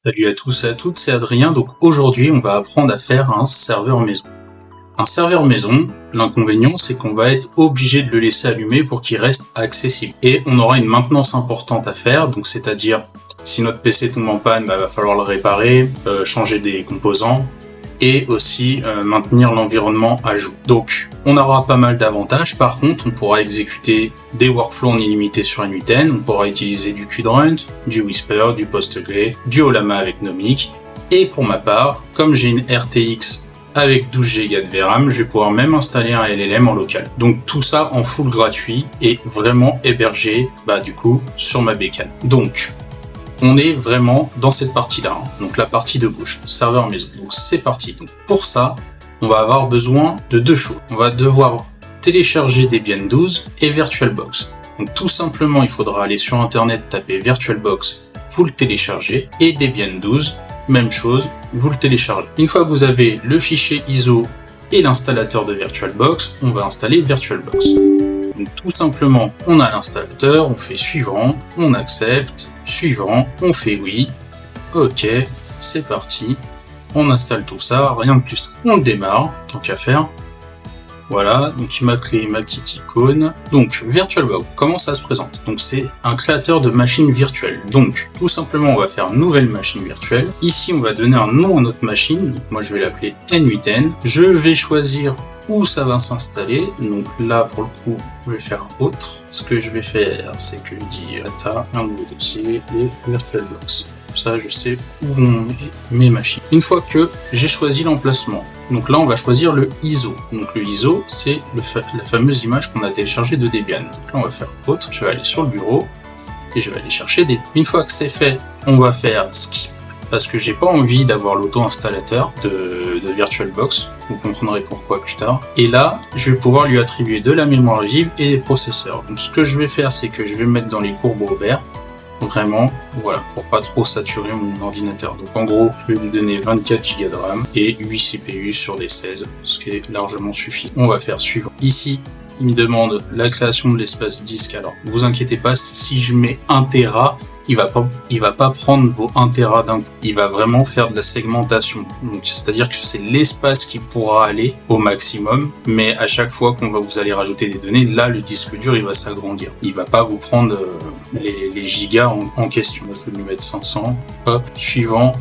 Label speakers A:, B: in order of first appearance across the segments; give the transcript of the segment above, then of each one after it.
A: Salut à tous et à toutes, c'est Adrien. Donc aujourd'hui, on va apprendre à faire un serveur maison. Un serveur maison, l'inconvénient, c'est qu'on va être obligé de le laisser allumer pour qu'il reste accessible. Et on aura une maintenance importante à faire, donc c'est-à-dire, si notre PC tombe en panne, va falloir le réparer, changer des composants, et aussi maintenir l'environnement à jour. Donc, on aura pas mal d'avantages. Par contre, on pourra exécuter des workflows en illimité sur N8N, on pourra utiliser du Qdrant, du Whisper, du Postgre, du Ollama avec Nomic. Et pour ma part, comme j'ai une RTX avec 12 Go de VRAM, je vais pouvoir même installer un LLM en local. Donc tout ça en full gratuit et vraiment hébergé, du coup, sur ma bécane. Donc, on est vraiment dans cette partie-là, donc la partie de gauche, serveur maison. Donc c'est parti. Donc pour ça, on va avoir besoin de deux choses. On va devoir télécharger Debian 12 et VirtualBox. Donc tout simplement, il faudra aller sur internet, taper VirtualBox, vous le téléchargez, et Debian 12, même chose, vous le téléchargez. Une fois que vous avez le fichier ISO et l'installateur de VirtualBox, on va installer VirtualBox. Donc tout simplement, on a l'installateur, on fait suivant, on accepte, suivant, on fait oui, ok, c'est parti, on installe tout ça, rien de plus. On le démarre, tant qu'à faire. Voilà, donc il m'a créé ma petite icône. Donc VirtualBox, comment ça se présente? Donc c'est un créateur de machines virtuelles. Donc tout simplement, on va faire nouvelle machine virtuelle. Ici, on va donner un nom à notre machine. Donc, moi, je vais l'appeler N8N. Je vais choisir où ça va s'installer. Donc là, pour le coup, je vais faire autre. Ce que je vais faire, c'est que je dis data, un nouveau dossier, et VirtualBox. Comme ça, je sais où vont mes machines. Une fois que j'ai choisi l'emplacement, donc là, on va choisir le ISO. Donc le ISO, c'est la fameuse image qu'on a téléchargée de Debian. Donc là, on va faire autre. Je vais aller sur le bureau et je vais aller chercher des. Une fois que c'est fait, on va faire skip parce que j'ai pas envie d'avoir l'auto-installateur de VirtualBox. Vous comprendrez pourquoi plus tard. Et là, je vais pouvoir lui attribuer de la mémoire vive et des processeurs. Donc ce que je vais faire, c'est que je vais mettre dans les courbes verts. Vraiment, voilà, pour pas trop saturer mon ordinateur. Donc en gros, je vais lui donner 24 Go de RAM et 8 CPU sur les 16, ce qui est largement suffisant. On va faire suivant. Ici, il me demande la création de l'espace disque. Alors, vous inquiétez pas, si je mets 1 Tera, il va pas prendre vos 1 Tera d'un coup. Il va vraiment faire de la segmentation. Donc, c'est-à-dire que c'est l'espace qui pourra aller au maximum, mais à chaque fois vous allez rajouter des données, là, le disque dur, il va s'agrandir. Il va pas vous prendre les gigas en question. Je vais lui mettre 500. Hop, suivant,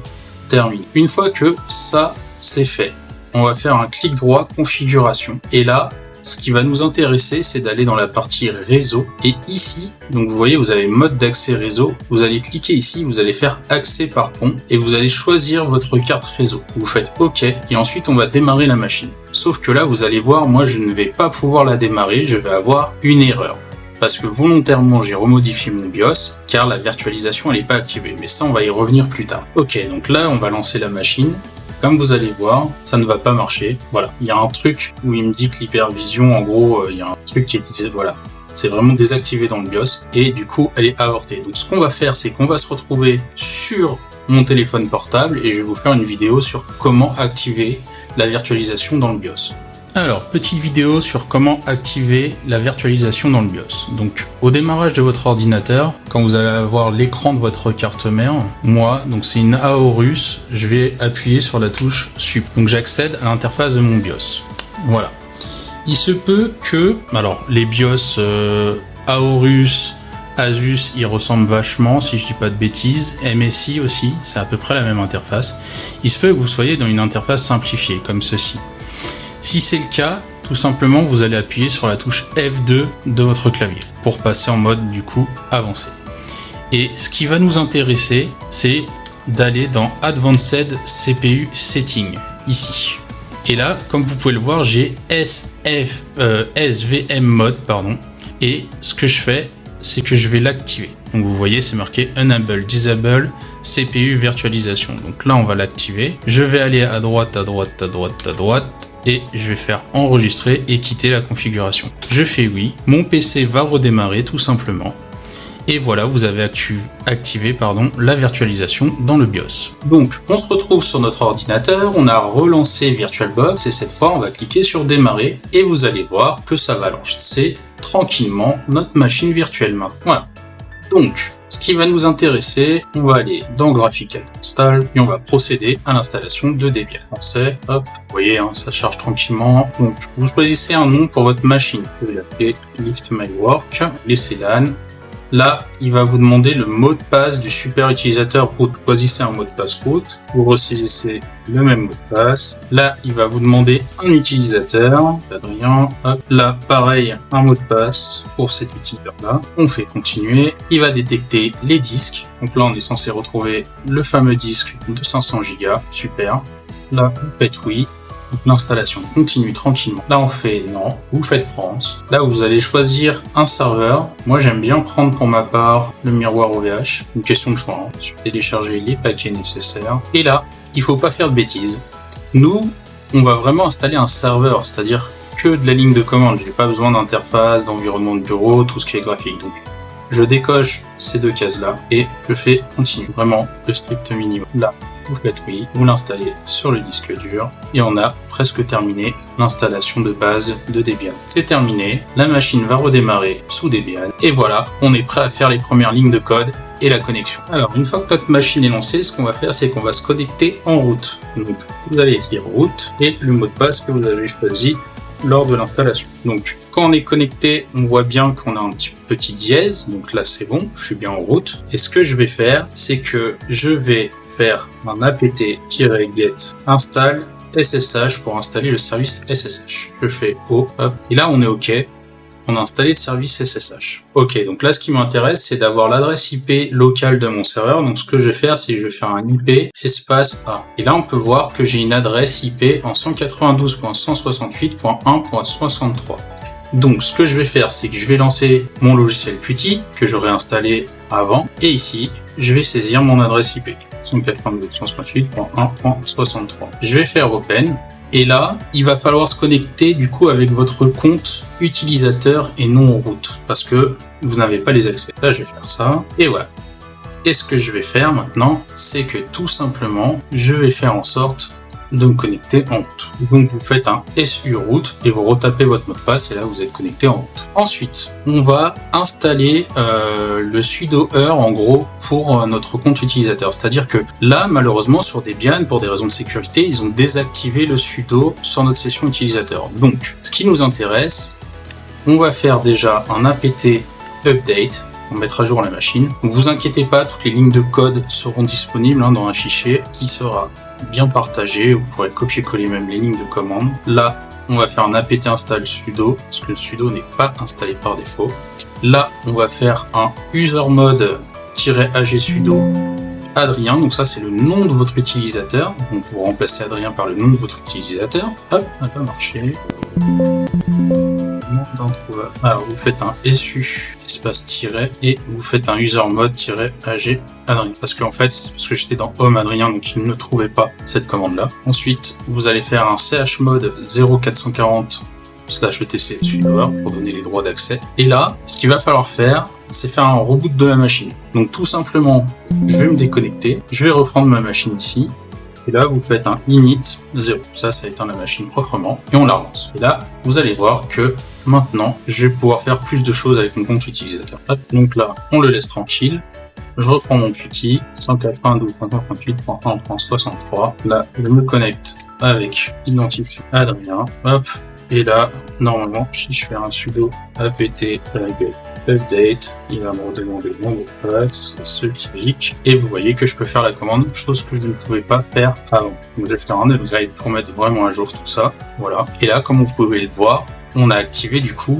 A: termine. Une fois que ça, c'est fait, on va faire un clic droit, configuration. Et là, ce qui va nous intéresser, c'est d'aller dans la partie réseau. Et ici, donc vous voyez, vous avez mode d'accès réseau. Vous allez cliquer ici, vous allez faire accès par pont et vous allez choisir votre carte réseau. Vous faites OK et ensuite on va démarrer la machine. Sauf que là, vous allez voir, moi je ne vais pas pouvoir la démarrer, je vais avoir une erreur. Parce que volontairement, j'ai remodifié mon BIOS car la virtualisation elle n'est pas activée. Mais ça, on va y revenir plus tard. OK, donc là, on va lancer la machine. Comme vous allez voir, ça ne va pas marcher. Voilà, il y a un truc où il me dit que l'hypervision, en gros, il y a un truc qui est... Voilà, c'est vraiment désactivé dans le BIOS et du coup, elle est avortée. Donc ce qu'on va faire, c'est qu'on va se retrouver sur mon téléphone portable et je vais vous faire une vidéo sur comment activer la virtualisation dans le BIOS. Alors, petite vidéo sur comment activer la virtualisation dans le BIOS. Donc, au démarrage de votre ordinateur, quand vous allez avoir l'écran de votre carte mère, moi, donc c'est une Aorus, je vais appuyer sur la touche Sup. Donc, j'accède à l'interface de mon BIOS. Voilà. Il se peut que, alors, les BIOS Aorus, Asus, ils ressemblent vachement, si je dis pas de bêtises. MSI aussi, c'est à peu près la même interface. Il se peut que vous soyez dans une interface simplifiée, comme ceci. Si c'est le cas, tout simplement, vous allez appuyer sur la touche F2 de votre clavier pour passer en mode, du coup, avancé. Et ce qui va nous intéresser, c'est d'aller dans Advanced CPU Setting, ici. Et là, comme vous pouvez le voir, j'ai SVM Mode, et ce que je fais, c'est que je vais l'activer. Donc vous voyez, c'est marqué Enable, Disable, CPU Virtualisation. Donc là, on va l'activer. Je vais aller à droite, et je vais faire enregistrer et quitter la configuration. Je fais oui, mon PC va redémarrer tout simplement. Et voilà, vous avez activé la virtualisation dans le BIOS. Donc, on se retrouve sur notre ordinateur, on a relancé VirtualBox et cette fois, on va cliquer sur démarrer et vous allez voir que ça va lancer tranquillement notre machine virtuelle maintenant. Voilà. Donc, Ce qui va nous intéresser, on va aller dans Graphical Install et on va procéder à l'installation de Debian. Français, hop, vous voyez, hein, ça charge tranquillement. Donc, vous choisissez un nom pour votre machine. Vous l'appelez Lift My Work, laissez LAN. Là, il va vous demander le mot de passe du super utilisateur root. Choisissez un mot de passe root, vous ressaisissez le même mot de passe. Là, il va vous demander un utilisateur, Adrien. Hop. Là, pareil, un mot de passe pour cet utilisateur-là. On fait continuer. Il va détecter les disques. Donc là, on est censé retrouver le fameux disque de 500 Go. Super. Là, vous faites oui. L'installation continue tranquillement. Là, on fait non. Vous faites France. Là, vous allez choisir un serveur. Moi, j'aime bien prendre pour ma part le miroir OVH. Une question de choix. Je vais télécharger les paquets nécessaires. Et là, il faut pas faire de bêtises. Nous, on va vraiment installer un serveur, c'est-à-dire que de la ligne de commande. J'ai pas besoin d'interface, d'environnement de bureau, tout ce qui est graphique. Donc, je décoche ces deux cases-là et je fais continue. Vraiment, le strict minimum. Là, vous faites oui, vous l'installez sur le disque dur et on a presque terminé l'installation de base de Debian. C'est terminé, la machine va redémarrer sous Debian et voilà, on est prêt à faire les premières lignes de code et la connexion. Alors, une fois que notre machine est lancée, ce qu'on va faire, c'est qu'on va se connecter en route. Donc, vous allez écrire route et le mot de passe que vous avez choisi lors de l'installation. Donc, quand on est connecté, on voit bien qu'on a un petit dièse. Donc là, c'est bon, je suis bien en route. Et ce que je vais faire, c'est que je vais faire un apt-get install SSH pour installer le service SSH. Je fais O, hop. Et là, on est OK. On a installé le service SSH. Ok, donc là, ce qui m'intéresse, c'est d'avoir l'adresse IP locale de mon serveur. Donc, ce que je vais faire, c'est que je vais faire un IP espace A. Et là, on peut voir que j'ai une adresse IP en 192.168.1.63. Donc, ce que je vais faire, c'est que je vais lancer mon logiciel Qt que j'aurais installé avant. Et ici, je vais saisir mon adresse IP 192.168.1.63. Je vais faire Open. Et là, il va falloir se connecter du coup avec votre compte utilisateur et non root parce que vous n'avez pas les accès. Là, je vais faire ça et voilà. Et ce que je vais faire maintenant, c'est que tout simplement, je vais faire en sorte de me connecter en route. Donc vous faites un SU root et vous retapez votre mot de passe et là vous êtes connecté en route. Ensuite, on va installer le sudo EUR en gros pour notre compte utilisateur. C'est-à-dire que là, malheureusement, sur Debian, pour des raisons de sécurité, ils ont désactivé le sudo sur notre session utilisateur. Donc, ce qui nous intéresse, on va faire déjà un apt update. On mettra à jour la machine. Donc vous inquiétez pas, toutes les lignes de code seront disponibles dans un fichier qui sera bien partagé. Vous pourrez copier-coller même les lignes de commande. Là, on va faire un apt install sudo, parce que le sudo n'est pas installé par défaut. Là, on va faire un usermod-ag sudo Adrien, donc ça c'est le nom de votre utilisateur. Donc vous remplacez Adrien par le nom de votre utilisateur. Hop, ça va marcher. Alors vous faites un SU espace tiret et vous faites un usermod-ag Adrien parce qu'en fait c'est parce que j'étais dans home Adrien donc il ne trouvait pas cette commande là. Ensuite vous allez faire un chmod 0440/etc sudo pour donner les droits d'accès et là ce qu'il va falloir faire c'est faire un reboot de la machine. Donc tout simplement je vais me déconnecter, je vais reprendre ma machine ici. Et là, vous faites un init 0. Ça éteint la machine proprement et on la relance. Et là, vous allez voir que maintenant, je vais pouvoir faire plus de choses avec mon compte utilisateur. Hop, donc là, on le laisse tranquille. Je reprends mon Qt 192.168.1.63. Là, je me connecte avec identifiant Adrien. Hop, et là, normalement, si je fais un sudo apt update, il va me redemander mon mot de passe, ce clic, et vous voyez que je peux faire la commande, chose que je ne pouvais pas faire avant. Donc je vais faire un upgrade pour mettre vraiment à jour tout ça, voilà. Et là, comme vous pouvez le voir, on a activé du coup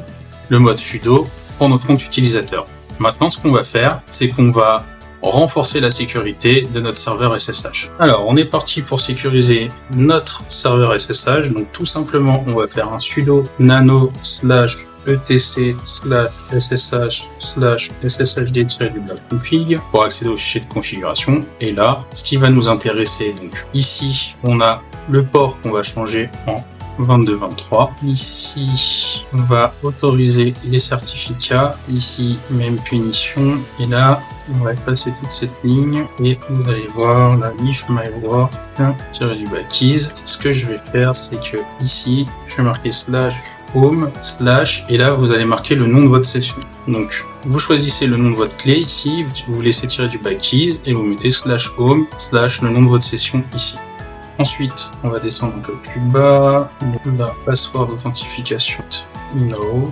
A: le mode sudo pour notre compte utilisateur. Maintenant, ce qu'on va faire, c'est qu'on va renforcer la sécurité de notre serveur SSH. Alors, on est parti pour sécuriser notre serveur SSH. Donc, tout simplement, on va faire un sudo nano/etc/ssh/sshd-config pour accéder au fichier de configuration. Et là, ce qui va nous intéresser, donc ici, on a le port qu'on va changer en 22-23. Ici, on va autoriser les certificats. Ici, même punition. Et là, on va effacer toute cette ligne et vous allez voir la leaf my work tiré du bas keys. Ce que je vais faire, c'est que ici, je vais marquer /home/ et là, vous allez marquer le nom de votre session. Donc, vous choisissez le nom de votre clé ici, vous laissez tirer du bas keys et vous mettez /home/ le nom de votre session ici. Ensuite, on va descendre un peu plus bas. La password d'authentification. No.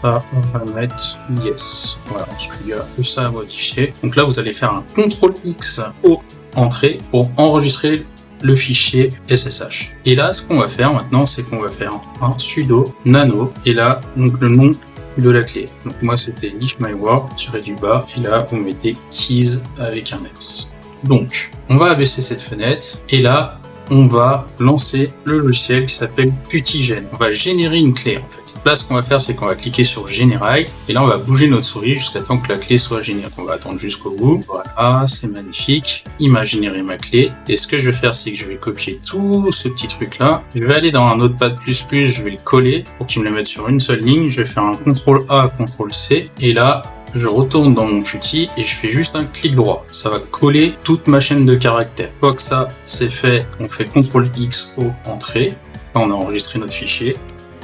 A: Là, on va mettre yes. Voilà, parce qu'il y a que ça à modifier. Donc là, vous allez faire un CTRL-X au entrée pour enregistrer le fichier SSH. Et là, ce qu'on va faire maintenant, c'est qu'on va faire un sudo nano. Et là, donc le nom de la clé. Donc moi, c'était leaf my work tiré du bas. Et là, vous mettez keys avec un S. Donc, on va abaisser cette fenêtre. Et là, on va lancer le logiciel qui s'appelle Qtgen. On va générer une clé en fait. Là, ce qu'on va faire, c'est qu'on va cliquer sur Generate et là, on va bouger notre souris jusqu'à temps que la clé soit générée. On va attendre jusqu'au bout. Voilà, c'est magnifique. Il m'a généré ma clé. Et ce que je vais faire, c'est que je vais copier tout ce petit truc-là. Je vais aller dans un Notepad++, je vais le coller pour qu'il me le mette sur une seule ligne. Je vais faire un CTRL-A, CTRL-C et là, je retourne dans mon Qt et je fais juste un clic droit. Ça va coller toute ma chaîne de caractères. Une fois que ça c'est fait, on fait CTRL-X au entrée. Là, on a enregistré notre fichier. Et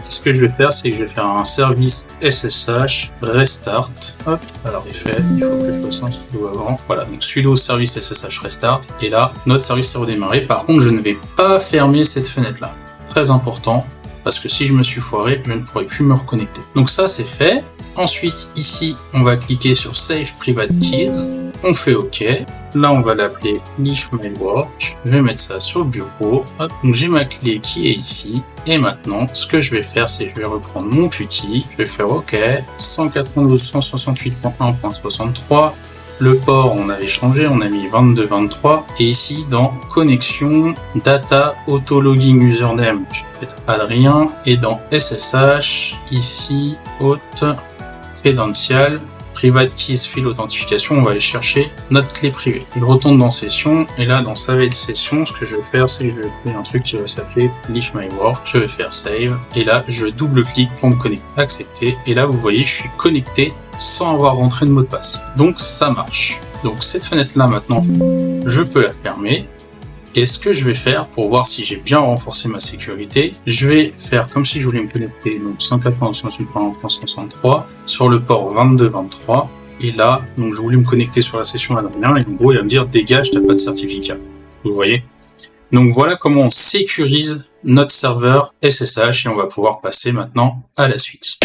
A: ce que je vais faire, c'est que je vais faire un service SSH restart. Hop, alors il fait, il faut que je fasse un sudo avant. Voilà, donc sudo service SSH restart. Et là, notre service s'est redémarré. Par contre, je ne vais pas fermer cette fenêtre-là. Très important, parce que si je me suis foiré, je ne pourrai plus me reconnecter. Donc ça, c'est fait. Ensuite, ici, on va cliquer sur Save Private Keys. On fait OK. Là, on va l'appeler leaf my work. Je vais mettre ça sur le bureau. Hop. Donc, j'ai ma clé qui est ici. Et maintenant, ce que je vais faire, c'est que je vais reprendre mon Qt. Je vais faire OK. 192.168.1.63. Le port, on avait changé, on a mis 22-23. Et ici, dans connexion, data, auto-logging username, je vais mettre Adrien. Et dans SSH, ici, hôte, credential, private keys file authentification, on va aller chercher notre clé privée. Je retourne dans session, et là, dans save session, ce que je vais faire, c'est que je vais créer un truc qui va s'appeler leaf my work. Je vais faire save, et là, je double-clique pour me connecter. Accepter, et là, vous voyez, je suis connecté sans avoir rentré de mot de passe. Donc ça marche. Donc cette fenêtre là maintenant, je peux la fermer. Et ce que je vais faire pour voir si j'ai bien renforcé ma sécurité, je vais faire comme si je voulais me connecter donc 192.168.1.63 sur le port 22-23. Et là, donc je voulais me connecter sur la session Adrien et en gros il va me dire dégage, t'as pas de certificat. Vous voyez? Donc voilà comment on sécurise notre serveur SSH et on va pouvoir passer maintenant à la suite.